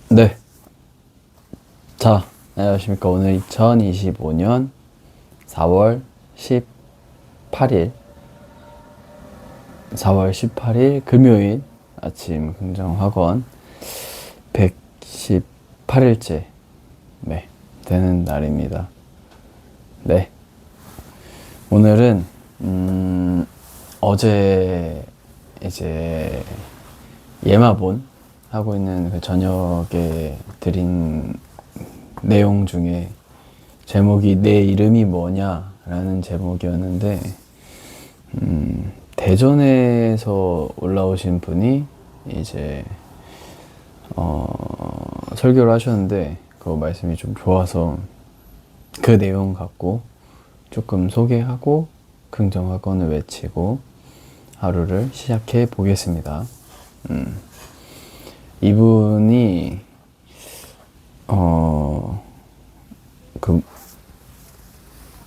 네. 자, 안녕하십니까. 오늘 2025년 4월 18일, 4월 18일 금요일 아침 긍정학원 118일째 되는 날입니다. 네. 오늘은, 어제 이제 예마본 하고 있는 그 저녁에 드린 내용 중에 제목이 내 이름이 뭐냐 라는 제목이었는데, 대전에서 올라오신 분이 이제 설교를 하셨는데 그 말씀이 좀 좋아서 그 내용 갖고 조금 소개하고 긍정학원을 외치고 하루를 시작해 보겠습니다. 이분이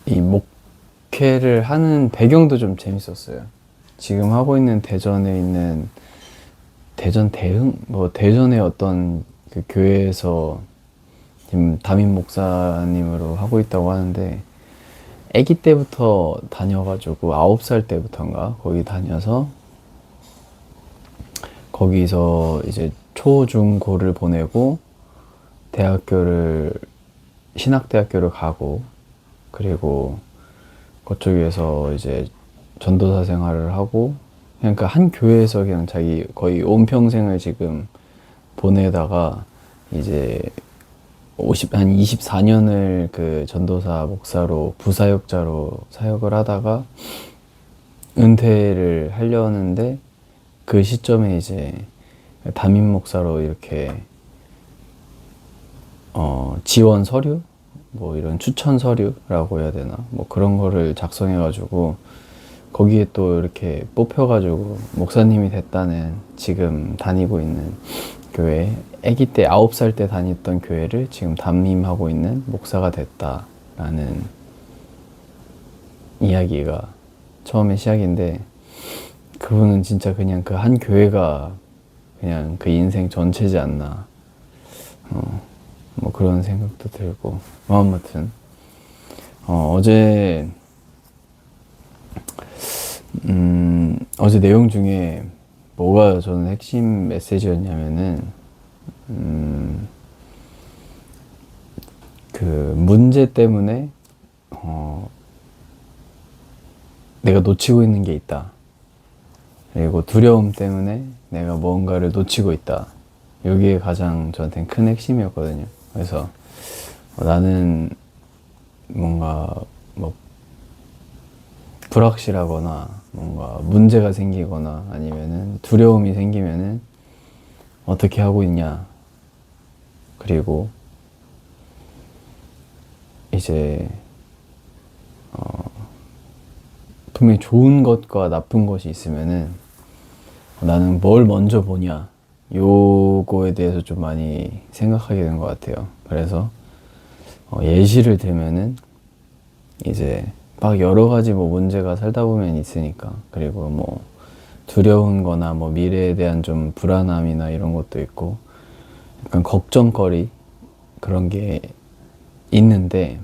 이 목회를 하는 배경도 좀 재밌었어요. 지금 하고 있는 대전에 있는 대전 대흥 대전의 어떤 그 교회에서 지금 담임 목사님으로 하고 있다고 하는데, 아기 때부터 다녀가지고 9살 때부터인가 거기 다녀서 거기서 이제 초, 중, 고를 보내고 신학대학교를 가고, 그리고 그쪽에서 이제 전도사 생활을 하고, 그러니까 한 교회에서 그냥 자기 거의 온 평생을 지금 보내다가 이제 한 24년을 그 전도사 목사로 부사역자로 사역을 하다가 은퇴를 하려는데, 그 시점에 이제 담임 목사로 이렇게 지원 서류? 이런 추천 서류라고 해야 되나? 그런 거를 작성해가지고 거기에 또 이렇게 뽑혀가지고 목사님이 됐다는, 지금 다니고 있는 교회, 아기 때 9살 때 다녔던 교회를 지금 담임하고 있는 목사가 됐다라는 이야기가 처음에 시작인데, 그분은 진짜 그냥 그 한 교회가 그냥 그 인생 전체지 않나, 그런 생각도 들고. 아무튼 어제 내용 중에 뭐가 저는 핵심 메시지였냐면은, 그 문제 때문에 내가 놓치고 있는 게 있다, 그리고 두려움 때문에 내가 뭔가를 놓치고 있다. 여기에 가장 저한테는 큰 핵심이었거든요. 그래서 나는 뭔가 불확실하거나 뭔가 문제가 생기거나 아니면은 두려움이 생기면은 어떻게 하고 있냐, 그리고 이제 분명히 좋은 것과 나쁜 것이 있으면은 나는 뭘 먼저 보냐, 요거에 대해서 좀 많이 생각하게 된 것 같아요. 그래서 예시를 들면은 이제 막 여러 가지 문제가 살다 보면 있으니까, 그리고 두려운 거나 미래에 대한 좀 불안함이나 이런 것도 있고 약간 걱정거리, 그런 게 있는데,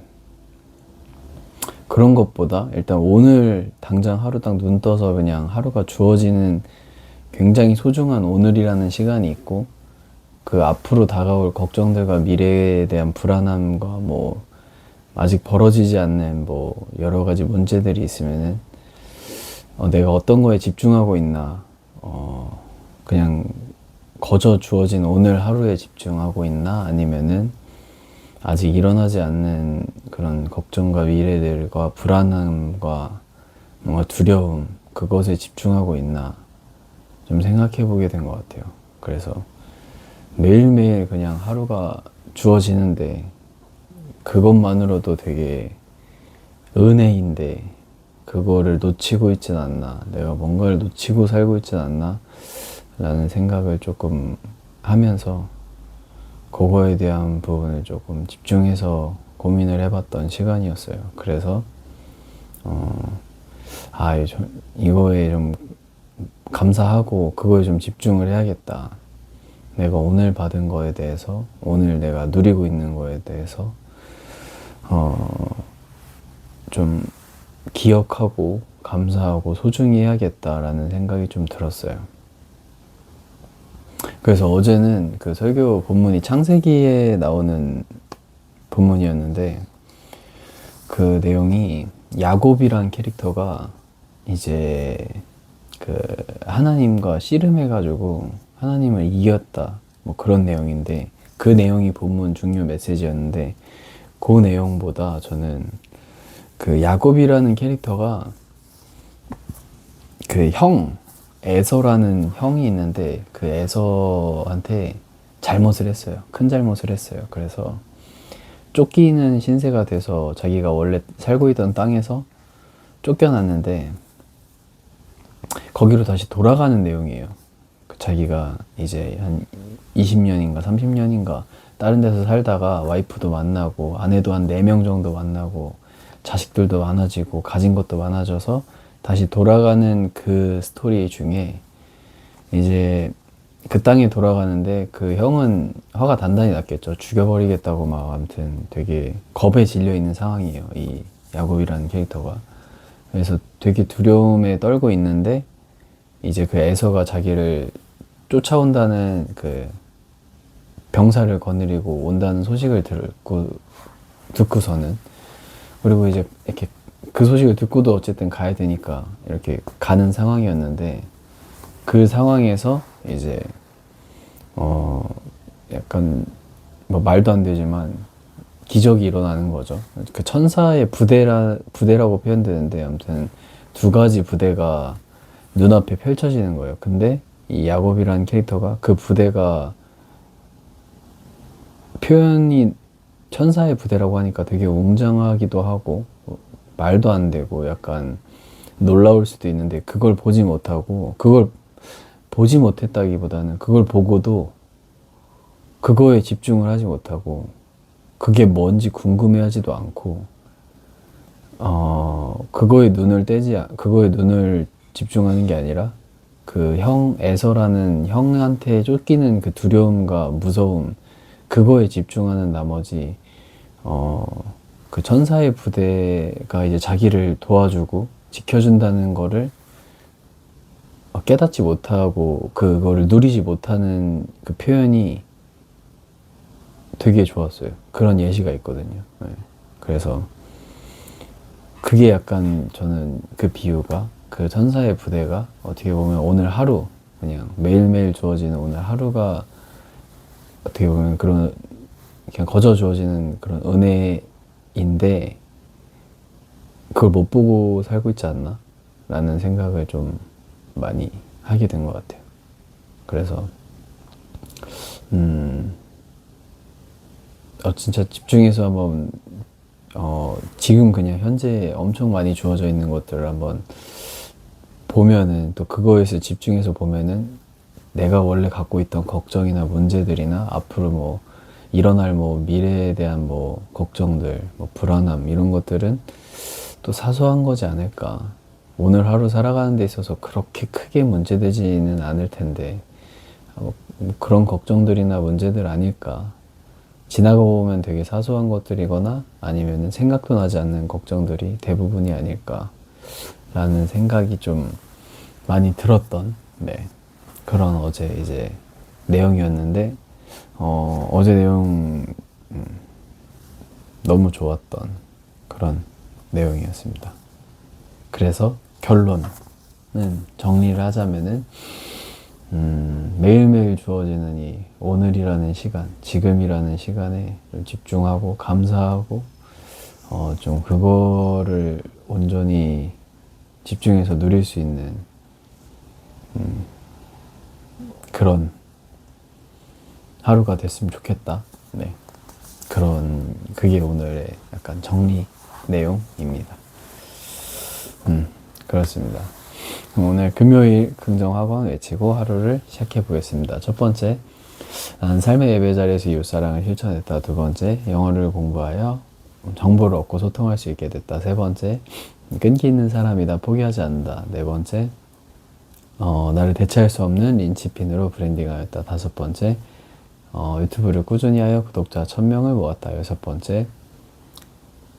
그런 것보다 일단 오늘 당장 하루 딱 눈 떠서 그냥 하루가 주어지는 굉장히 소중한 오늘이라는 시간이 있고, 그 앞으로 다가올 걱정들과 미래에 대한 불안함과 아직 벌어지지 않는 여러 가지 문제들이 있으면은 내가 어떤 거에 집중하고 있나, 그냥 거저 주어진 오늘 하루에 집중하고 있나, 아니면은 아직 일어나지 않는 그런 걱정과 미래들과 불안함과 뭔가 두려움, 그것에 집중하고 있나 좀 생각해 보게 된 것 같아요. 그래서 매일매일 그냥 하루가 주어지는데 그것만으로도 되게 은혜인데, 그거를 놓치고 있진 않나, 내가 뭔가를 놓치고 살고 있진 않나 라는 생각을 조금 하면서 그거에 대한 부분을 조금 집중해서 고민을 해봤던 시간이었어요. 그래서 이거에 좀 감사하고 그거에 좀 집중을 해야겠다. 내가 오늘 받은 거에 대해서, 오늘 내가 누리고 있는 거에 대해서 좀 기억하고 감사하고 소중히 해야겠다라는 생각이 좀 들었어요. 그래서 어제는 그 설교 본문이 창세기에 나오는 본문이었는데, 그 내용이 야곱이란 캐릭터가 이제 그 하나님과 씨름해가지고 하나님을 이겼다, 뭐 그런 내용인데, 그 내용이 본문 중요 메시지였는데, 그 내용보다 저는 그 야곱이라는 캐릭터가 그 에서라는 형이 있는데, 그 에서한테 잘못을 했어요. 큰 잘못을 했어요. 그래서 쫓기는 신세가 돼서 자기가 원래 살고 있던 땅에서 쫓겨났는데, 거기로 다시 돌아가는 내용이에요. 자기가 이제 한 20년인가 30년인가 다른 데서 살다가 와이프도 만나고 아내도 한 4명 정도 만나고 자식들도 많아지고 가진 것도 많아져서 다시 돌아가는 그 스토리 중에 이제 그 땅에 돌아가는데, 그 형은 화가 단단히 났겠죠. 죽여버리겠다고 막 아무튼 되게 겁에 질려 있는 상황이에요, 이 야곱이라는 캐릭터가. 그래서 되게 두려움에 떨고 있는데, 이제 그 에서가 자기를 쫓아온다는 그 병사를 거느리고 온다는 소식을 듣고서는, 그리고 이제 이렇게 그 소식을 듣고도 어쨌든 가야 되니까 이렇게 가는 상황이었는데, 그 상황에서 이제 약간 뭐 말도 안 되지만 기적이 일어나는 거죠. 그 천사의 부대라고 표현되는데, 아무튼 2가지 부대가 눈앞에 펼쳐지는 거예요. 근데 이 야곱이라는 캐릭터가 그 부대가, 표현이 천사의 부대라고 하니까 되게 웅장하기도 하고 말도 안 되고 약간 놀라울 수도 있는데, 그걸 보지 못하고, 그걸 보지 못했다기보다는 그걸 보고도 그거에 집중을 하지 못하고, 그게 뭔지 궁금해하지도 않고, 그거에 눈을 집중하는 게 아니라 그 에서라는 형한테 쫓기는 그 두려움과 무서움, 그거에 집중하는 나머지 그 천사의 부대가 이제 자기를 도와주고 지켜준다는 거를 깨닫지 못하고 그거를 누리지 못하는 그 표현이 되게 좋았어요. 그런 예시가 있거든요. 네. 그래서 그게 약간, 저는 그 비유가, 그 천사의 부대가 어떻게 보면 오늘 하루, 그냥 매일매일 주어지는 오늘 하루가 어떻게 보면 그냥 거저 주어지는 그런 은혜인데, 그걸 못 보고 살고 있지 않나? 라는 생각을 좀 많이 하게 된 것 같아요. 그래서 진짜 집중해서 한번 지금 그냥 현재 엄청 많이 주어져 있는 것들을 한번 보면은, 또 그거에서 집중해서 보면은 내가 원래 갖고 있던 걱정이나 문제들이나 앞으로 뭐 일어날 뭐 미래에 대한 뭐 걱정들, 뭐 불안함, 이런 것들은 또 사소한 거지 않을까. 오늘 하루 살아가는 데 있어서 그렇게 크게 문제되지는 않을 텐데, 뭐 그런 걱정들이나 문제들 아닐까. 지나고 보면 되게 사소한 것들이거나 아니면 생각도 나지 않는 걱정들이 대부분이 아닐까 라는 생각이 좀 많이 들었던, 네, 그런 어제 이제 내용이었는데, 어제 내용 너무 좋았던 그런 내용이었습니다. 그래서 결론은, 정리를 하자면은 매일매일 주어지는 이 오늘이라는 시간, 지금이라는 시간에 좀 집중하고 감사하고 좀 그거를 온전히 집중해서 누릴 수 있는 그런 하루가 됐으면 좋겠다. 네, 그게 오늘의 약간 정리 내용입니다. 그렇습니다. 오늘 금요일 긍정학원 외치고 하루를 시작해 보겠습니다. 첫 번째, 난 삶의 예배 자리에서 이웃사랑을 실천했다. 두 번째, 영어를 공부하여 정보를 얻고 소통할 수 있게 됐다. 세 번째, 끈기 있는 사람이다. 포기하지 않는다. 네 번째, 나를 대체할 수 없는 린치핀으로 브랜딩하였다. 5번째, 유튜브를 꾸준히 하여 구독자 1000명을 모았다. 6번째,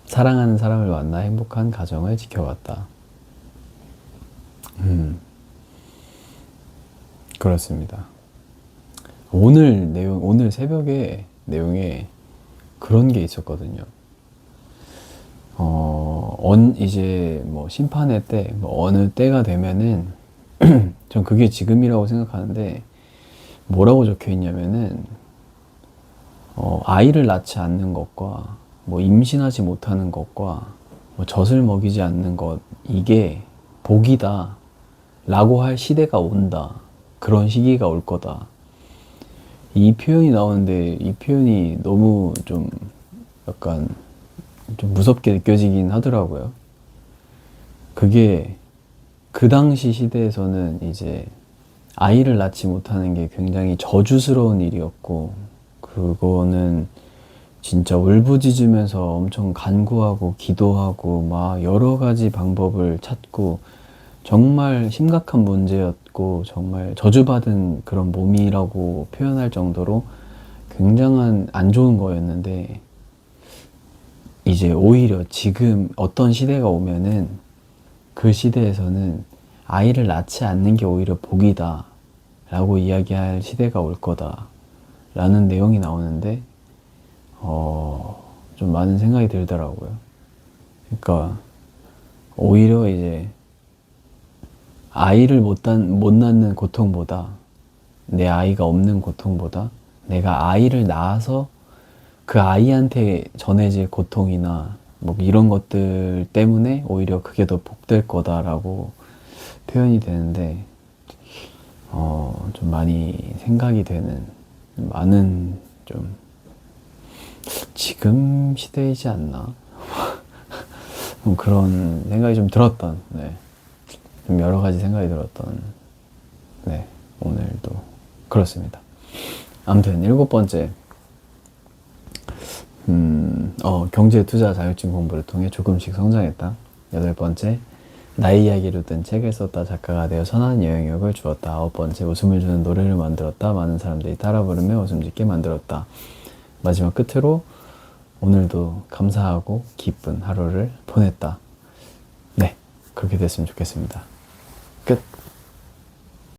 사랑하는 사람을 만나 행복한 가정을 지켜갔다. 그렇습니다. 오늘 새벽에 내용에 그런 게 있었거든요. 이제 뭐 심판의 때, 뭐 어느 때가 되면은, 전 그게 지금이라고 생각하는데, 뭐라고 적혀 있냐면은, 아이를 낳지 않는 것과, 뭐 임신하지 못하는 것과, 뭐 젖을 먹이지 않는 것, 이게 복이다. 라고 할 시대가 온다. 그런 시기가 올 거다. 이 표현이 나오는데, 이 표현이 너무 좀 약간 좀 무섭게 느껴지긴 하더라고요. 그게 그 당시 시대에서는 이제 아이를 낳지 못하는 게 굉장히 저주스러운 일이었고, 그거는 진짜 울부짖으면서 엄청 간구하고 기도하고 막 여러 가지 방법을 찾고 정말 심각한 문제였고 정말 저주받은 그런 몸이라고 표현할 정도로 굉장한 안 좋은 거였는데, 이제 오히려 지금 어떤 시대가 오면은 그 시대에서는 아이를 낳지 않는 게 오히려 복이다 라고 이야기할 시대가 올 거다 라는 내용이 나오는데, 좀 많은 생각이 들더라고요. 그러니까 오히려 이제 아이를 못 낳는 고통보다, 내 아이가 없는 고통보다 내가 아이를 낳아서 그 아이한테 전해질 고통이나 뭐 이런 것들 때문에 오히려 그게 더 복될 거다라고 표현이 되는데, 좀 많이 생각이 되는, 많은 좀 지금 시대이지 않나? 그런 생각이 좀 들었던, 좀 여러 가지 생각이 들었던, 오늘도 그렇습니다. 아무튼 7번째, 경제 투자 자격증 공부를 통해 조금씩 성장했다. 8번째, 나의 이야기로 든 책을 썼다. 작가가 되어 선한 영향력을 주었다. 9번째, 웃음을 주는 노래를 만들었다. 많은 사람들이 따라 부르며 웃음 짓게 만들었다. 마지막 끝으로 오늘도 감사하고 기쁜 하루를 보냈다. 네, 그렇게 됐으면 좋겠습니다. 끝.